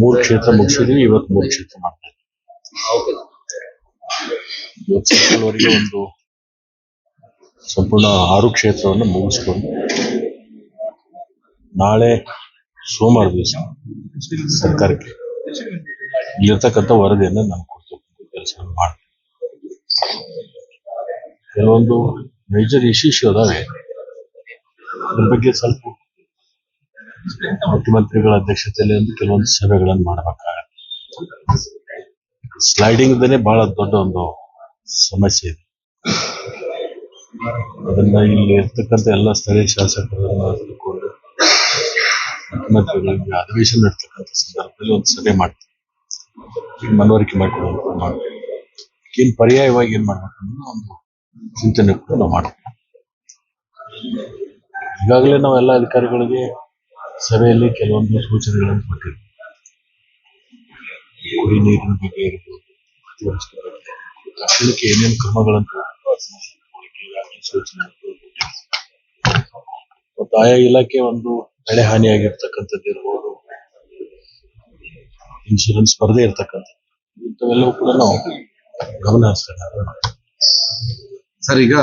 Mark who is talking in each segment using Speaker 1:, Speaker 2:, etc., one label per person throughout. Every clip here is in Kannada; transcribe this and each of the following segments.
Speaker 1: 3 ಕ್ಷೇತ್ರ ಮುಗಿಸಿದ್ವಿ. ಇವತ್ತು 3 ಕ್ಷೇತ್ರ ಮಾಡ್ತಾ ಇದ್ದೀವಿ. ಇವತ್ತು ಸಾಯಂಕಾಲವರೆಗೆ ಒಂದು ಸಂಪೂರ್ಣ 6 ಕ್ಷೇತ್ರವನ್ನು ಮುಗಿಸ್ಕೊಂಡು ನಾಳೆ ಸೋಮವಾರ ದಿವಸ ಸರ್ಕಾರಕ್ಕೆ ಇಲ್ಲಿರ್ತಕ್ಕಂಥ ವರದಿಯನ್ನು ನಾನು ಕೊಡ್ತಕ್ಕಂಥ ಕೆಲಸವನ್ನು ಮಾಡ್ತೀನಿ. ಕೆಲವೊಂದು ಮೇಜರ್ ಇಶ್ಯೂಸ್ ಅದಾವೆ, ಅದ್ರ ಬಗ್ಗೆ ಸ್ವಲ್ಪ ಮುಖ್ಯಮಂತ್ರಿಗಳ ಅಧ್ಯಕ್ಷತೆಯಲ್ಲಿ ಒಂದು ಕೆಲವೊಂದು ಸಭೆಗಳನ್ನು ಮಾಡಬೇಕಾಗತ್ತೆ. ಸ್ಲೈಡಿಂಗ್ ಬಹಳ ದೊಡ್ಡ ಒಂದು ಸಮಸ್ಯೆ ಇದೆ. ಅದನ್ನ ಇಲ್ಲಿ ಇರ್ತಕ್ಕಂಥ ಎಲ್ಲ ಸ್ಥಳೀಯ ಶಾಸಕರನ್ನು ತೆಗೆದುಕೊಂಡು ಮುಖ್ಯಮಂತ್ರಿಗಳಿಗೆ ಅಧಿವೇಶನ ನಡೆತಕ್ಕಂಥ ಸಂದರ್ಭದಲ್ಲಿ ಒಂದು ಸಭೆ ಮಾಡ್ತೀವಿ, ಮನವರಿಕೆ ಮಾಡಿಕೊಡುವಂತ ಮಾಡ್ತೀವಿ. ಏನ್ ಪರ್ಯಾಯವಾಗಿ ಏನ್ ಮಾಡ್ಬೇಕು ಅನ್ನೋ ಒಂದು ಚಿಂತನೆ ಕೂಡ ನಾವು ಮಾಡ್ತೀವಿ. ಈಗಾಗಲೇ ನಾವೆಲ್ಲ ಅಧಿಕಾರಿಗಳಿಗೆ ಸಭೆಯಲ್ಲಿ ಕೆಲವೊಂದು ಸೂಚನೆಗಳನ್ನು ಕೊಟ್ಟಿದ್ವಿ. ಕುಡಿ ನೀರಿನ ಬಗ್ಗೆ ಇರ್ಬೋದು, ತಕ್ಷಣಕ್ಕೆ ಏನೇನು ಕ್ರಮಗಳನ್ನು ಸೂಚನೆ ಮತ್ತು ಆಯಾ ಇಲಾಖೆ ಒಂದು ಬೆಳೆ ಹಾನಿಯಾಗಿರ್ತಕ್ಕಂಥದ್ದು ಇರ್ಬೋದು, ಇನ್ಶೂರೆನ್ಸ್ ಸ್ಪರ್ಧೆ ಇರ್ತಕ್ಕಂಥದ್ದು, ಇಂಥವೆಲ್ಲವೂ ಕೂಡ ನಾವು ಗಮನ ಹರಿಸ್ತೇವೆ.
Speaker 2: ಸರ್, ಈಗ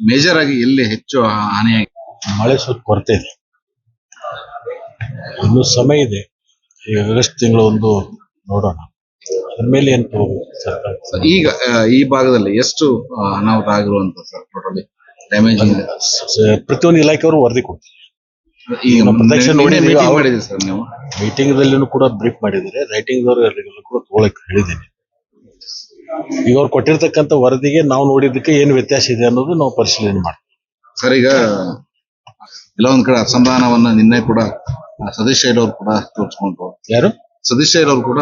Speaker 2: ಮೇಜರ್ ಆಗಿ ಎಲ್ಲಿ ಹೆಚ್ಚು ಹಾನಿಯಾಗಿ?
Speaker 1: ಮಳೆ ಸ್ವಲ್ಪ ಕೊರತೆ ಇದೆ, ಇನ್ನು ಸಮಯ ಇದೆ. ಈಗ ಆಗಸ್ಟ್ ತಿಂಗಳು ಒಂದು ನೋಡೋಣ, ಅದ್ರ ಮೇಲೆ ಏನು ತಗೋಬೇಕು ಸರ್ಕಾರ.
Speaker 2: ಈಗ ಈ ಭಾಗದಲ್ಲಿ ಎಷ್ಟು ಅನಾಹುತ ಆಗಿರುವಂತ ಸರ್ ಟೋಟಲಿ ಡ್ಯಾಮೇಜ್?
Speaker 1: ಪ್ರತಿಯೊಂದು ಇಲಾಖೆಯವರು ವರದಿ ಕೊಡ್ತಾರೆ.
Speaker 2: ಈಗ
Speaker 1: ಪ್ರತ್ಯಕ್ಷ ನೋಡಿ
Speaker 2: ಮಾಡಿದ್ರಿ ಸರ್ ನೀವು
Speaker 1: ಮೀಟಿಂಗ್ ದಲ್ಲಿನೂ ಕೂಡ ಬ್ರೀಫ್ ಮಾಡಿದರೆ, ರೈಟಿಂಗ್ ದವರು ಎಲ್ಲರಿಗೂ ಕೂಡ ತಗೊಳಕ್ ಹೇಳಿದ್ದೀನಿ. ಈಗ ಅವ್ರು ಕೊಟ್ಟಿರ್ತಕ್ಕಂಥ ವರದಿಗೆ ನಾವು ನೋಡಿದ್ದಕ್ಕೆ ಏನು ವ್ಯತ್ಯಾಸ ಇದೆ ಅನ್ನೋದು ನಾವು ಪರಿಶೀಲನೆ ಮಾಡ್ತೀವಿ.
Speaker 2: ಸರ್, ಈಗ ಎಲ್ಲ ಒಂದ್ ಕಡೆ ಅಸಮಾಧಾನವನ್ನ ನಿನ್ನೆ ಕೂಡ ಸತೀಶ್ ಶೈಲ್ ಅವರು ಕೂಡ ತೋರಿಸ್ಕೊಂಡ್ರು.
Speaker 1: ಯಾರು?
Speaker 2: ಸತೀಶ್ ಶೈಲ್ ಅವರು ಕೂಡ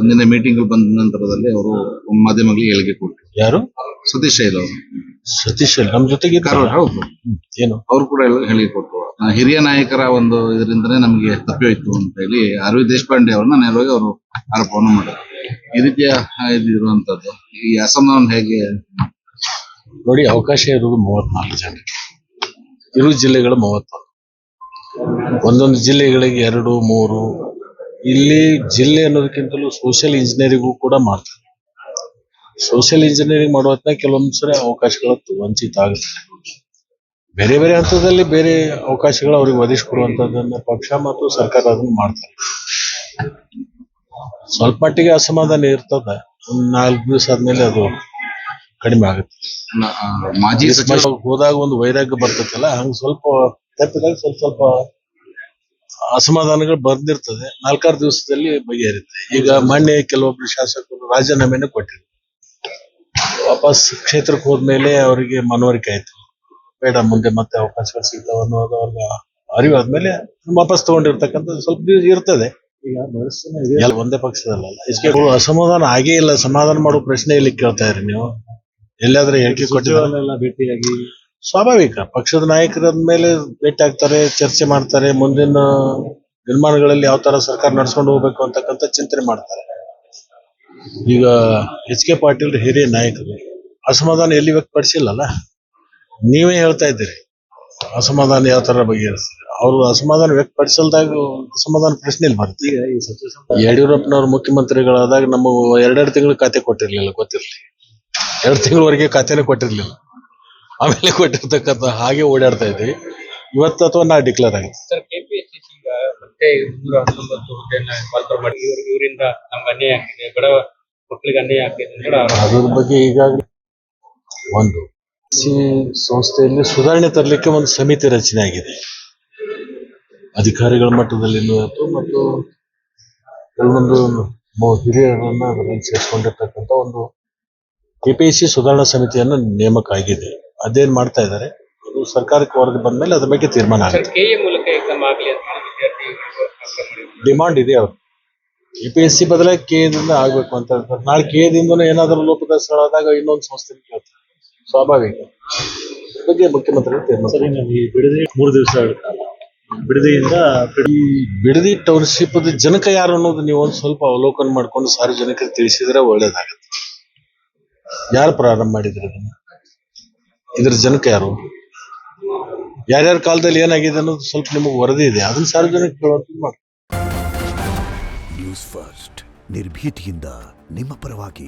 Speaker 2: ನಿನ್ನೆ ಮೀಟಿಂಗ್ ಬಂದ ನಂತರದಲ್ಲಿ ಅವರು ಮಾಧ್ಯಮಗಳಿಗೆ ಹೇಳಿಕೆ ಕೊಟ್ಟರು.
Speaker 1: ಯಾರು?
Speaker 2: ಸತೀಶ್ ಶೈಲ್ ಅವರು.
Speaker 1: ಸತೀಶ್ ನಮ್ ಜೊತೆಗೆ
Speaker 2: ಹೌದು,
Speaker 1: ಏನು
Speaker 2: ಅವರು ಕೂಡ ಹೇಳಿಕೆ ಕೊಟ್ಟರು. ಹಿರಿಯ ನಾಯಕರ ಒಂದು ಇದರಿಂದನೇ ನಮಗೆ ತಪ್ಪೋಯ್ತು ಅಂತ ಹೇಳಿ ಅರವಿಂದ್ ದೇಶಪಾಂಡೆ ಅವ್ರನ್ನ ನೇರವಾಗಿ ಅವರು ಆರೋಪವನ್ನು ಮಾಡಿದ್ರು. ಈ ರೀತಿಯ ಇರುವಂತದ್ದು ಈ ಅಸಮಾಧಾನ ಹೇಗೆ
Speaker 1: ನೋಡಿ? ಅವಕಾಶ ಇರುವುದು 34 ಜನರಿಗೆ, ಇರು ಜಿಲ್ಲೆಗಳು 31, ಒಂದೊಂದು ಜಿಲ್ಲೆಗಳಿಗೆ 2, 3. ಇಲ್ಲಿ ಜಿಲ್ಲೆ ಅನ್ನೋದಕ್ಕಿಂತಲೂ ಸೋಷಿಯಲ್ ಇಂಜಿನಿಯರಿಂಗು ಕೂಡ ಮಾಡ್ತಾರೆ. ಸೋಷಿಯಲ್ ಇಂಜಿನಿಯರಿಂಗ್ ಮಾಡುವಂತ ಕೆಲವೊಂದ್ಸರಿ ಅವಕಾಶಗಳು ವಂಚಿತ ಆಗುತ್ತೆ. ಬೇರೆ ಬೇರೆ ಹಂತದಲ್ಲಿ ಬೇರೆ ಅವಕಾಶಗಳು ಅವ್ರಿಗೆ ಒದಗಿಸಿಕೊಡುವಂತದನ್ನ ಪಕ್ಷ ಮತ್ತು ಸರ್ಕಾರ ಅದನ್ನು ಮಾಡ್ತಾರೆ. ಸ್ವಲ್ಪ ಮಟ್ಟಿಗೆ ಅಸಮಾಧಾನ ಇರ್ತದೆ, ಒಂದ್ 4 ದಿವಸ ಆದ್ಮೇಲೆ ಅದು ಕಡಿಮೆ ಆಗುತ್ತೆ.
Speaker 2: ಮಾಜಿ ಸಚಿವ
Speaker 1: ಹೋದಾಗ ಒಂದು ವೈರಾಗ್ಯ ಬರ್ತೈತಲ್ಲ, ಹಂಗ ಸ್ವಲ್ಪ ತಪ್ಪಿದಾಗ ಸ್ವಲ್ಪ ಅಸಮಾಧಾನಗಳು ಬಂದಿರ್ತದೆ. 4-6 ದಿವಸದಲ್ಲಿ ಬಗೆಹರಿಯುತ್ತೆ. ಈಗ ಮೊನ್ನೆ ಕೆಲವೊಬ್ರು ಶಾಸಕರು ರಾಜೀನಾಮೆನ ಕೊಟ್ಟಿದ್ರು. ವಾಪಸ್ ಕ್ಷೇತ್ರಕ್ಕೆ ಹೋದ್ಮೇಲೆ ಅವರಿಗೆ ಮನವರಿಕೆ ಆಯ್ತು, ಬೇಡ ಮುಂದೆ ಮತ್ತೆ ಅವಕಾಶಗಳು ಸಿಗ್ತಾವ ಅನ್ನೋದು ಅವ್ರಿಗೆ ಅರಿವಾದ್ಮೇಲೆ ವಾಪಸ್ ತಗೊಂಡಿರ್ತಕ್ಕಂಥ ಸ್ವಲ್ಪ ದಿವಸ ಇರ್ತದೆ. ಈಗ ಒಂದೇ ಪಕ್ಷದಲ್ಲ, ಅಸಮಾಧಾನ ಆಗೇ ಇಲ್ಲ. ಸಮಾಧಾನ ಮಾಡೋ ಪ್ರಶ್ನೆ ಇಲ್ಲಿ ಕೇಳ್ತಾ ಇದ್ರಿ ನೀವು. ಎಲ್ಲಾದ್ರೂ ಹೇಳಿಕೆ ಕೊಟ್ಟಿಲ್ಲ, ಭೇಟಿಯಾಗಿ ಸ್ವಾಭಾವಿಕ ಪಕ್ಷದ ನಾಯಕರ ಮೇಲೆ ಭೇಟಿ ಆಗ್ತಾರೆ, ಚರ್ಚೆ ಮಾಡ್ತಾರೆ, ಮುಂದಿನ ನಿರ್ಮಾಣಗಳಲ್ಲಿ ಯಾವ ತರ ಸರ್ಕಾರ ನಡ್ಸ್ಕೊಂಡು ಹೋಗ್ಬೇಕು ಅಂತಕ್ಕಂಥ ಚಿಂತನೆ ಮಾಡ್ತಾರೆ. ಈಗ HK ಪಾಟೀಲ್ ಹಿರಿಯ ನಾಯಕರು ಅಸಮಾಧಾನ ಎಲ್ಲಿ ವ್ಯಕ್ತಪಡಿಸಿಲ್ಲಲ್ಲ, ನೀವೇ ಹೇಳ್ತಾ ಇದ್ದೀರಿ ಅಸಮಾಧಾನ ಯಾವ ತರ ಬಗೆಹರಿಸ್ತಾರೆ. ಅವರು ಅಸಮಾಧಾನ ವ್ಯಕ್ತಪಡಿಸಲ್ದಾಗ ಅಸಮಾಧಾನ ಪ್ರಶ್ನೆ ಇಲ್ಲಿ ಬರುತ್ತೆ. ಈಗ ಈ ಯಡಿಯೂರಪ್ಪನವ್ರ ಮುಖ್ಯಮಂತ್ರಿಗಳಾದಾಗ ನಮ್ಮ 2 ತಿಂಗಳು ಖಾತೆ ಕೊಟ್ಟಿರ್ಲಿಲ್ಲ, ಗೊತ್ತಿರ್ಲಿ, 2 ತಿಂಗಳವರೆಗೆ ಖಾತೆನೇ ಕೊಟ್ಟಿರ್ಲಿಲ್ಲ. ಆಮೇಲೆ ಕೊಟ್ಟಿರ್ತಕ್ಕಂಥ ಹಾಗೆ ಓಡಾಡ್ತಾ ಇದ್ವಿ. ಇವತ್ತು ಅಥವಾ ನಾ ಡಿಕ್ಲೇರ್ ಆಗಿದೆ.
Speaker 3: ಸರ್, ಕೆಪಿಎಸ್ಸಿ ಈಗ ಮತ್ತೆ 219 ಹುದ್ದೆಯನ್ನ ಕಾಲ್ಫರ್ ಮಾಡಿ ಇವರಿಂದ ನಮ್ಗೆ ಅನ್ಯಾಯ ಆಗ್ತಿದೆ, ಬಡ ಮಕ್ಕಳಿಗೆ ಅನ್ಯಾಯ ಆಗ್ತಿದೆ ಅಂತ
Speaker 1: ಅದ್ರ ಬಗ್ಗೆ ಈಗಾಗಲೇ ಒಂದು ಸಂಸ್ಥೆಯಲ್ಲಿ ಸುಧಾರಣೆ ತರಲಿಕ್ಕೆ ಒಂದು ಸಮಿತಿ ರಚನೆ ಆಗಿದೆ. ಅಧಿಕಾರಿಗಳ ಮಟ್ಟದಲ್ಲಿ ಮತ್ತು ಕೆಲವೊಂದು ಹಿರಿಯರನ್ನ ಅದರಲ್ಲಿ ಸೇರಿಸಿಕೊಂಡಿರ್ತಕ್ಕಂಥ ಒಂದು ಕೆಪಿಎಸ್ಸಿ ಸುಧಾರಣಾ ಸಮಿತಿಯನ್ನು ನೇಮಕ ಆಗಿದೆ. ಅದೇನ್ ಮಾಡ್ತಾ ಇದ್ದಾರೆ, ಅದು ಸರ್ಕಾರಕ್ಕೆ ವರದಿ ಬಂದ ಮೇಲೆ ಅದ್ರ ಬಗ್ಗೆ ತೀರ್ಮಾನ ಆಗುತ್ತೆ. ಡಿಮಾಂಡ್ ಇದೆ ಅವ್ರು ಕೆಪಿಎಸ್ಸಿ ಬದಲಾಗಿ ಕೆದಿಂದ ಆಗ್ಬೇಕು ಅಂತ ಹೇಳ್ತಾರೆ. ನಾಳೆ ಕೆದಿಂದ ಏನಾದರೂ ಲೋಪದೋಷಗಳಾದಾಗ ಇನ್ನೊಂದು ಸಂಸ್ಥೆ ಕೇಳ್ತಾರೆ, ಸ್ವಾಭಾವಿಕ. ಬಗ್ಗೆ ಮುಖ್ಯಮಂತ್ರಿಗಳು ತೀರ್ಮಾನ. ಬಿಡದಿ 3 ದಿವಸ ಬಿಡದಿಯಿಂದ ಬಿಡದಿ ಟೌನ್ಶಿಪ್ ಜನಕ ಯಾರು ಅನ್ನೋದು ನೀವು ಒಂದು ಸ್ವಲ್ಪ ಅವಲೋಕನ ಮಾಡ್ಕೊಂಡು ಸಾರ್ವಜನಿಕರಿಗೆ ತಿಳಿಸಿದ್ರೆ ಒಳ್ಳೇದಾಗತ್ತೆ. ಯಾರು ಪ್ರಾರಂಭ ಮಾಡಿದ್ರು ಅದನ್ನ? ಇದ್ರ ಜನಕ ಯಾರು, ಯಾರ್ಯಾರ ಕಾಲದಲ್ಲಿ ಏನಾಗಿದೆ ಅನ್ನೋದು ಸ್ವಲ್ಪ ನಿಮಗೆ ವರದಿ ಇದೆ, ಅದನ್ನ ಸಾರ್ವಜನಿಕ ಮಾಡಿ.
Speaker 4: ನ್ಯೂಸ್ ಫಸ್ಟ್ ನಿರ್ಭೀತಿಯಿಂದ ನಿಮ್ಮ ಪರವಾಗಿ.